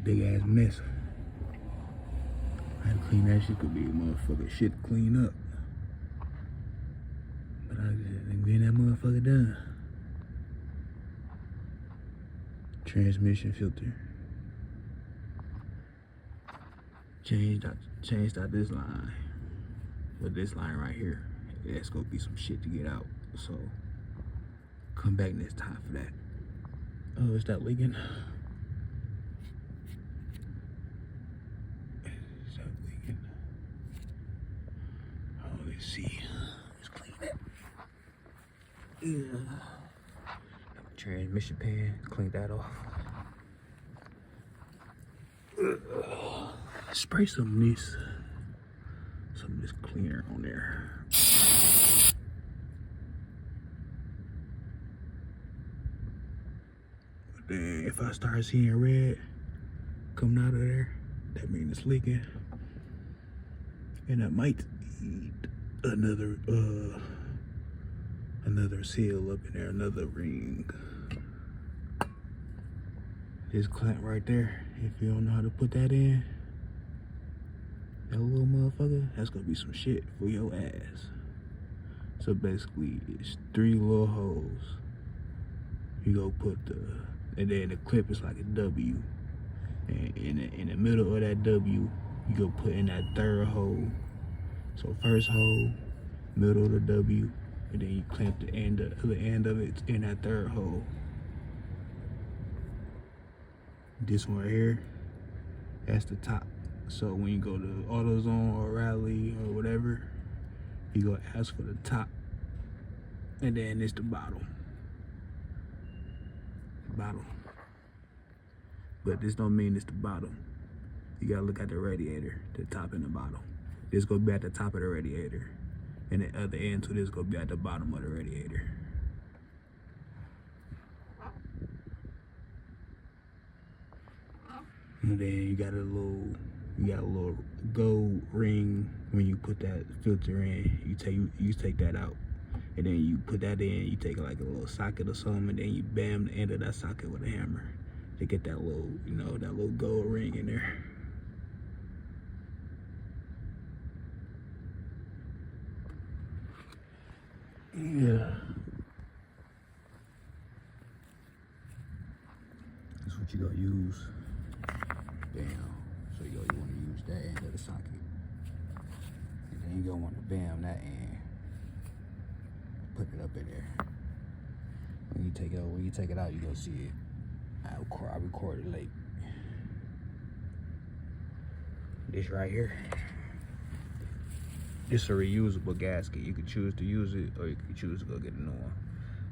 big ass mess. I had to clean that shit. Could be a motherfucker shit to clean up. But I just getting that motherfucker done. Transmission filter. Changed out this line. But this line right here, that's gonna be some shit to get out. So come back next time for that. Oh, is that leaking? Is that leaking? Oh, let's see. Let's clean that. Yeah. Transmission pan, clean that off. Spray some of this cleaner on there. But then if I start seeing red coming out of there, that means it's leaking. And I might need another seal up in there, another ring. This clamp right there, if you don't know how to put that in, that little motherfucker, that's gonna be some shit for your ass. So basically, it's 3 little holes. You go put and then the clip is like a W. And in the middle of that W, you go put in that 3rd hole. So first hole, middle of the W, and then you clamp the end of it in that 3rd hole. This one right here, that's the top. So when you go to AutoZone or Rally or whatever, you go ask for the top, and then it's the bottom. But this don't mean it's the bottom. You gotta look at the radiator, the top and the bottom. This gonna be at the top of the radiator, and the other end to this gonna be at the bottom of the radiator. And then you got a little gold ring. When you put that filter in, you take that out, and then you put that in. You take like a little socket or something, and then you bam the end of that socket with a hammer to get that little, that little gold ring in there. Yeah. That's what you gonna use. Bam. So you want to use that end of the socket. And then you gonna want to bam that end. Put it up in there. When you take it out, you gonna see it. I recorded late. This right here. This is a reusable gasket. You can choose to use it, or you can choose to go get a new one.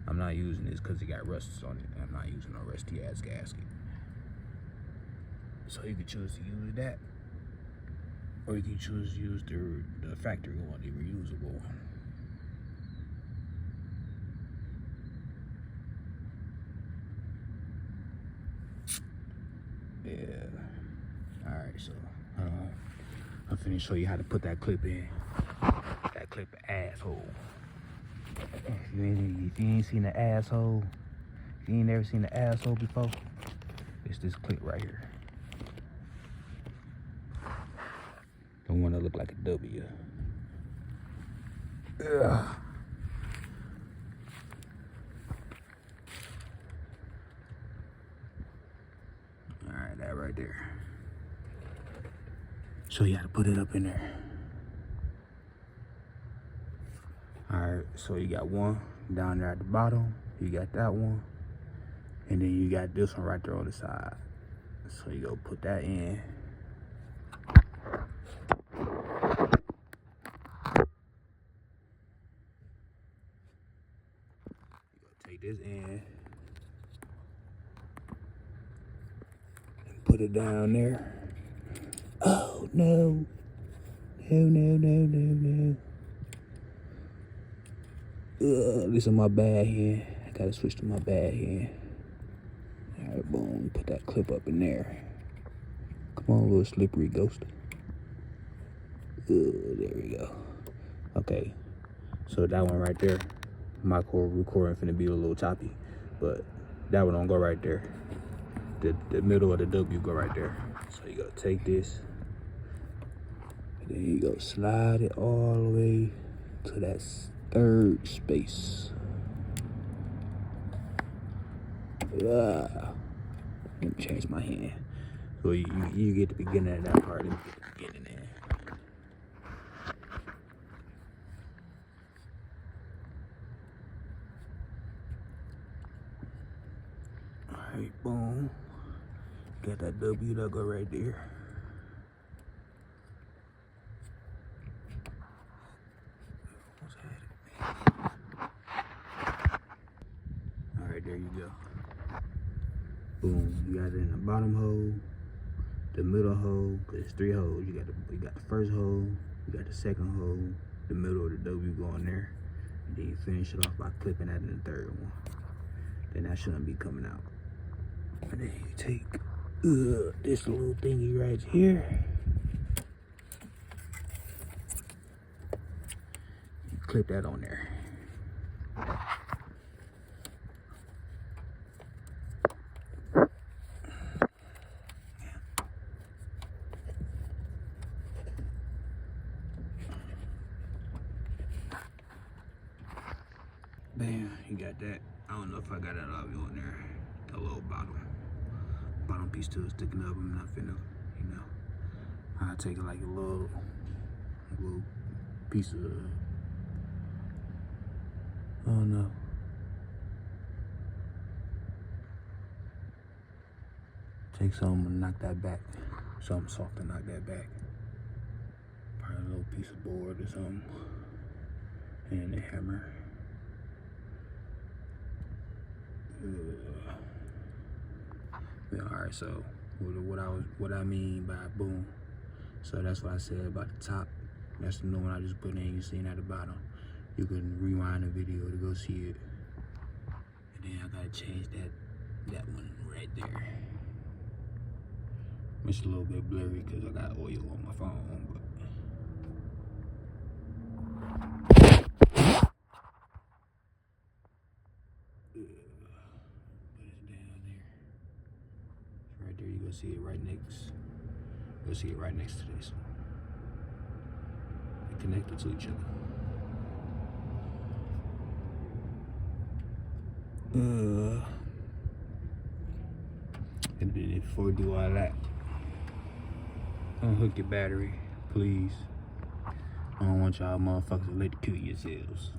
I'm not using this because it got rusts on it. I'm not using no rusty ass gasket. So you can choose to use that, or you can choose to use the factory one, the reusable one. Yeah. All right, so I'm finna show you how to put that clip in. That clip asshole. If you ain't seen the asshole, if you ain't never seen the asshole before, it's this clip right here. The one that look like a W. Ugh. Alright, that right there. Show you how to put it up in there. Alright, so you got one down there at the bottom. You got that one. And then you got this one right there on the side. So you go put that in. Take this in and put it down there. Oh no. No. This is my bad hand. I gotta switch to my bad hand. Alright, boom. Put that clip up in there. Come on, little slippery ghost. There we go. Okay. So that one right there. My recording finna be a little choppy, but that one don't go right there. the middle of the W go right there. So you gotta take this, and then you go slide it all the way to that third space. Let me change my hand. So you get the beginning of that part. Let me get the beginning there. Alright, boom. Got that W that go right there. Alright, there you go. Boom. You got it in the bottom hole, the middle hole, cause it's 3 holes. You got the first hole, you got the second hole, the middle of the W going there. And then you finish it off by clipping that in the third one. Then that shouldn't be coming out. And then you take this little thingy right here. You clip that on there. Bam, you got that. I don't know if I got that all on there. The little bottom piece still sticking up. I'm not finna, you know. I'll take it like a little piece of, I don't know. Take something and knock that back. Something soft to knock that back. Probably a little piece of board or something. And a hammer. Yeah, alright, so what I mean by boom. So that's what I said about the top. That's the new one I just put in. You seen at the bottom. You can rewind the video to go see it. And then I gotta change that one right there. It's a little bit blurry because I got oil on my phone, but it's down there. It's right there. You go see it right next. You'll see it right next to this one. They're connected to each other. And then before we do all that, unhook your battery, please. I don't want y'all motherfuckers to electrocute yourselves.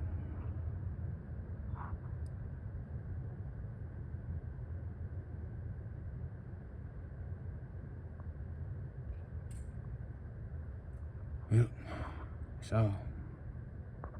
Yep, that's all.